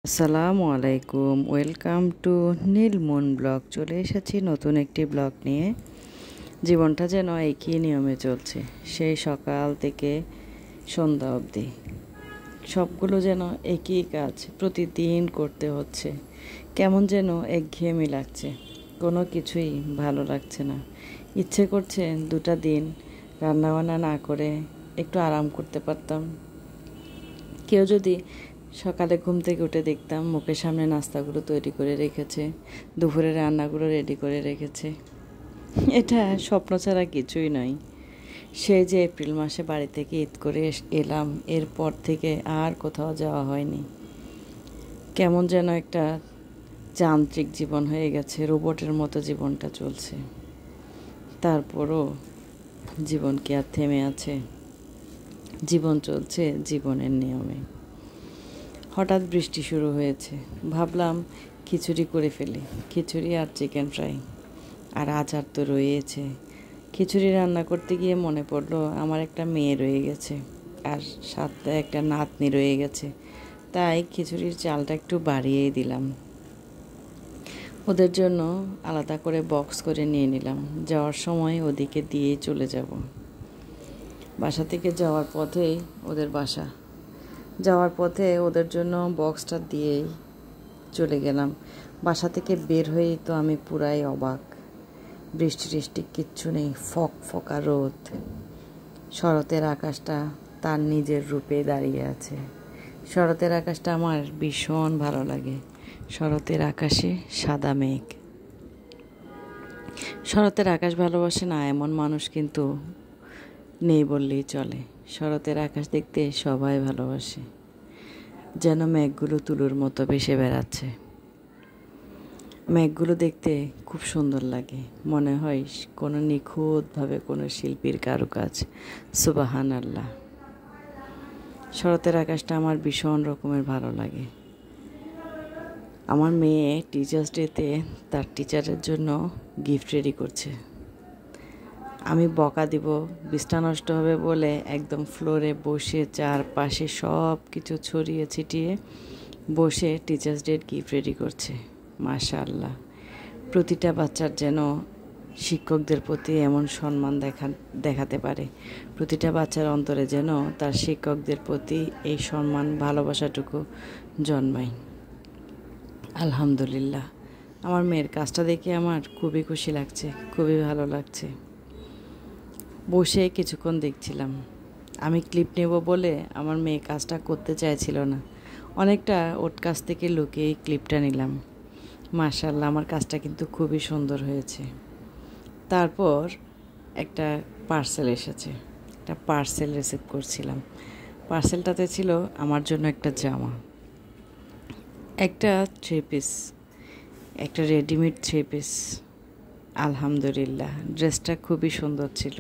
আসসালামু আলাইকুম, welcome to নীলমুন blog. চলে এসেছি নতুন একটি ব্লগ নিয়ে। জীবনটা যেন একই নিয়মে চলছে, সেই সকাল থেকে সন্ধ্যা অবধি সবগুলো যেন একই কাজ প্রতিদিন করতে হচ্ছে। কেমন যেন একঘেয়েমি লাগছে, কোনো কিছুই ভালো লাগছে না। ইচ্ছে করছে দুটা দিন রান্নাবান্না না করে একটু আরাম করতে পারতাম। কেউ যদি সকালে ঘুম থেকে উঠে দেখতাম মুখের সামনে নাস্তাগুলো তৈরি করে রেখেছে, দুপুরের রান্নাগুলো রেডি করে রেখেছে। এটা স্বপ্ন ছাড়া কিছুই নয়। সেই যে এপ্রিল মাসে বাড়ি থেকে ঈদ করে এলাম, এরপর থেকে আর কোথাও যাওয়া হয়নি। কেমন যেন একটা যান্ত্রিক জীবন হয়ে গেছে, রোবটের মতো জীবনটা চলছে। তারপরও জীবন কি আর থেমে আছে? জীবন চলছে জীবনের নিয়মে। হঠাৎ বৃষ্টি শুরু হয়েছে, ভাবলাম খিচুড়ি করে ফেলি। খিচুড়ি আর চিকেন ফ্রাই, আর আচার তো রয়েছে। খিচুড়ি রান্না করতে গিয়ে মনে পড়লো আমার একটা মেয়ে রয়ে গেছে, আর সাথে একটা নাতনি রয়ে গেছে। তাই খিচুড়ির চালটা একটু বাড়িয়েই দিলাম। ওদের জন্য আলাদা করে বক্স করে নিয়ে নিলাম, যাওয়ার সময় ওদিকে দিয়েই চলে যাব। বাসা থেকে যাওয়ার পথেই ওদের বাসা, যাওয়ার পথে ওদের জন্য বক্সটা দিয়েই চলে গেলাম। বাসা থেকে বের হয়েই তো আমি পুরাই অবাক। বৃষ্টি টিষ্টি কিচ্ছু নেই, ফকফকা রোদ। শরতের আকাশটা তার নিজের রূপে দাঁড়িয়ে আছে। শরতের আকাশটা আমার ভীষণ ভালো লাগে। শরতের আকাশে সাদা মেঘ। শরতের আকাশ ভালোবাসে না এমন মানুষ কিন্তু নেই বললেই চলে। শরতের আকাশ দেখতে সবাই ভালোবাসে, যেন মেঘগুলো তুলোর মতো ভেসে বেড়াচ্ছে। মেঘগুলো দেখতে খুব সুন্দর লাগে, মনে হয় কোনো নিখুঁতভাবে কোনো শিল্পীর কারুকাজ। সুবহান আল্লাহ। শরতের আকাশটা আমার ভীষণ রকমের ভালো লাগে। আমার মেয়ে টিচার্স ডেতে তার টিচারের জন্য গিফট রেডি করছে। আমি বকা দিব, বিছটা নষ্ট হবে বলে একদম ফ্লোরে বসে চারপাশে সব কিছু ছড়িয়ে ছিটিয়ে বসে টিচার্স ডের গিফট রেডি করছে। মাশাআল্লাহ, প্রতিটা বাচ্চার যেন শিক্ষকদের প্রতি এমন সম্মান দেখাতে পারে। প্রতিটা বাচ্চার অন্তরে যেন তার শিক্ষকদের প্রতি এই সম্মান ভালোবাসাটুকু জন্মায়। আলহামদুলিল্লাহ, আমার মেয়ের কাজটা দেখে আমার খুবই খুশি লাগছে, খুবই ভালো লাগছে। বসে কিছুক্ষণ দেখছিলাম। আমি ক্লিপ নেব বলে আমার মেয়ে কাজটা করতে চাইছিল না, অনেকটা ওর কাছ থেকে লুকিয়েই ক্লিপটা নিলাম। মাশাআল্লাহ, আমার কাজটা কিন্তু খুবই সুন্দর হয়েছে। তারপর একটা পার্সেল এসেছে, একটা পার্সেল রিসিভ করছিলাম। পার্সেলটাতে ছিল আমার জন্য একটা জামা, একটা 3 পিস, একটা রেডিমেড 3 পিস। আলহামদুলিল্লাহ, ড্রেসটা খুবই সুন্দর ছিল।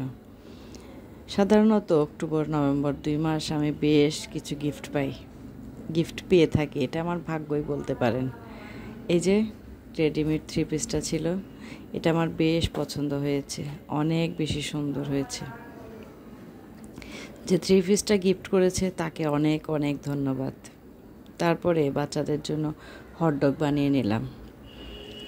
সাধারণত অক্টোবর নভেম্বর 2 মাস আমি বেশ কিছু গিফট পেয়ে থাকি, এটা আমার ভাগ্যই বলতে পারেন। এই যে রেডিমেড 3 পিসটা ছিল, এটা আমার বেশ পছন্দ হয়েছে, অনেক বেশি সুন্দর হয়েছে। যে 3 পিসটা গিফট করেছে তাকে অনেক অনেক ধন্যবাদ। তারপরে বাচ্চাদের জন্য হটডগ বানিয়ে নিলাম।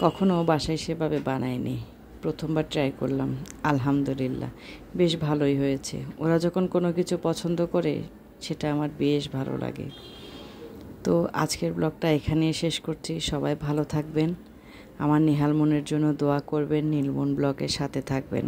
কখনো বাসায় সেভাবে বানাইনি, প্রথমবার ট্রাই করলাম। আলহামদুলিল্লাহ, বেশ ভালোই হয়েছে। ওরা যখন কোনো কিছু পছন্দ করে সেটা আমার বেশ ভালো লাগে। তো আজকের ব্লগটা এখানেই শেষ করছি। সবাই ভালো থাকবেন, আমার নিহাল মনের জন্য দোয়া করবেন, নীলমন ব্লগের সাথে থাকবেন।